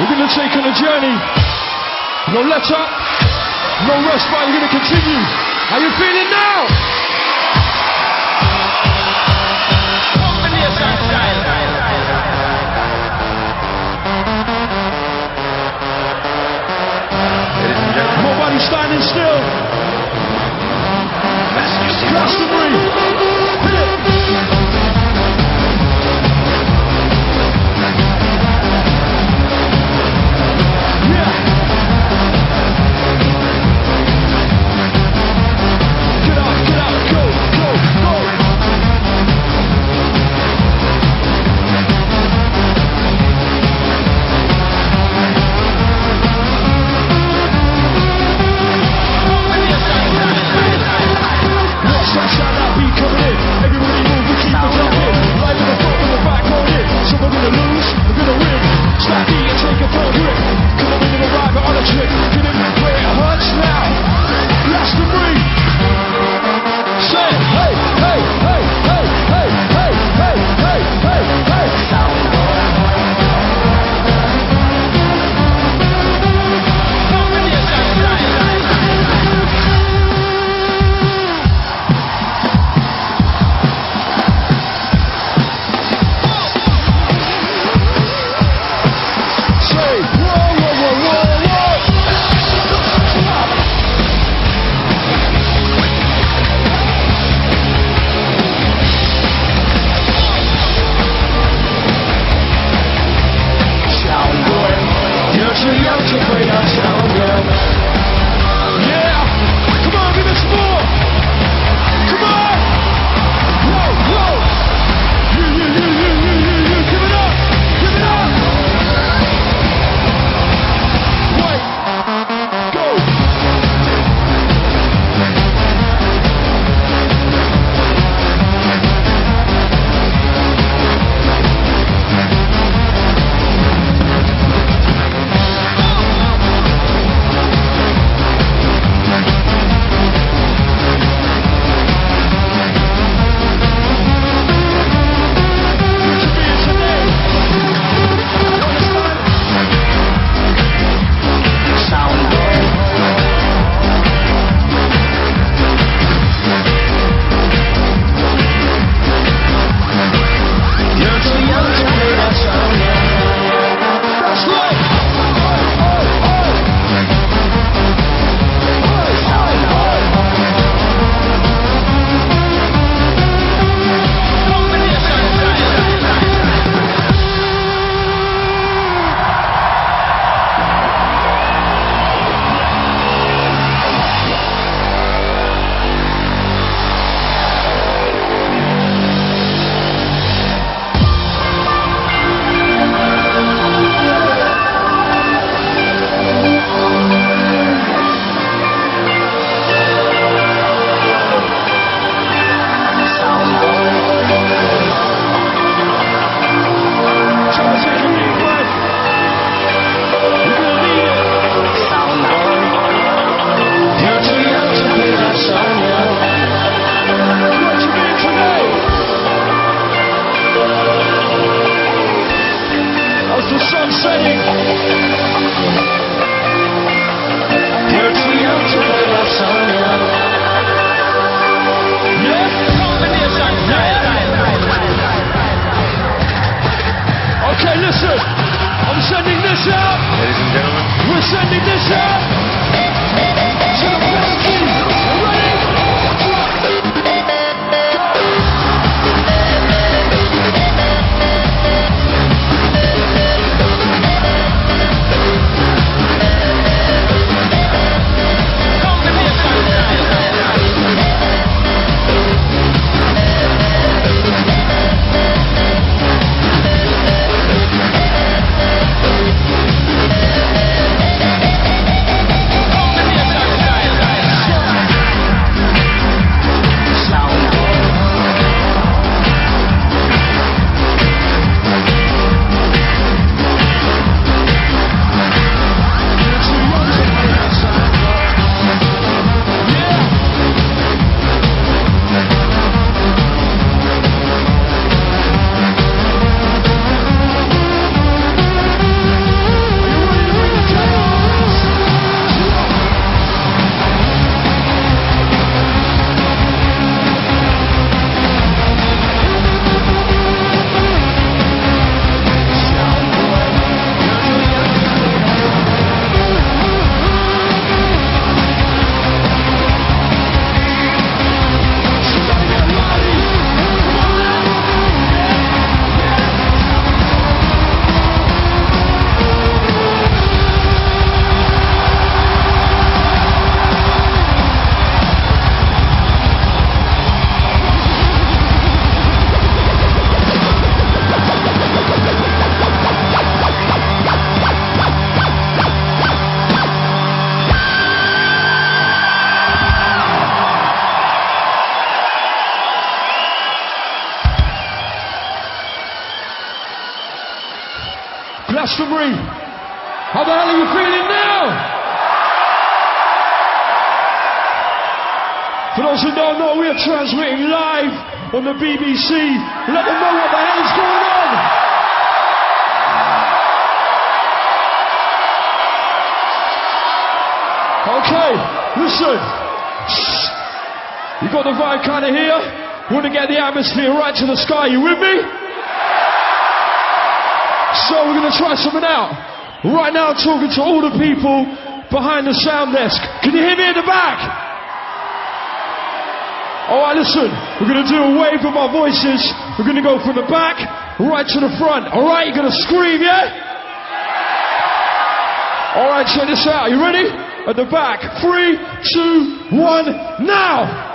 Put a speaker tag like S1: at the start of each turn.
S1: We're gonna take on a journey. No let up, no rest, but we're gonna continue. How you feeling now? Nobody standing still. Glastonbury. Hit it. Yeah. Get up, go, go, go. Sunshine, that beat coming in. Everybody move, we keep it jumping. Live in the front with the back on it. So we're gonna lose, we're gonna win. Slap beat and take a full grip. Come on, we're gonna ride on a trick. Get in where it hurts now. Glastonbury. Say it. Hey, hey, hey, hey, hey, hey, hey, hey, hey, hey. Okay, listen, I'm sending this out.
S2: Ladies and gentlemen,
S1: we're sending this out to the best team. Ready? Glastonbury. How the hell are you feeling now? For those who don't know, we are transmitting live on the BBC. Let them know what the hell is going on. Okay, listen. You got the vibe kind of here? Want to get the atmosphere right to the sky. You with me? So we're going to try something out. Right now I'm talking to all the people behind the sound desk. Can you hear me in the back? Alright, listen. We're going to do a wave with our voices. We're going to go from the back right to the front. Alright, you're going to scream, yeah? Alright, check this out. You ready? At the back. 3, 2, 1, now!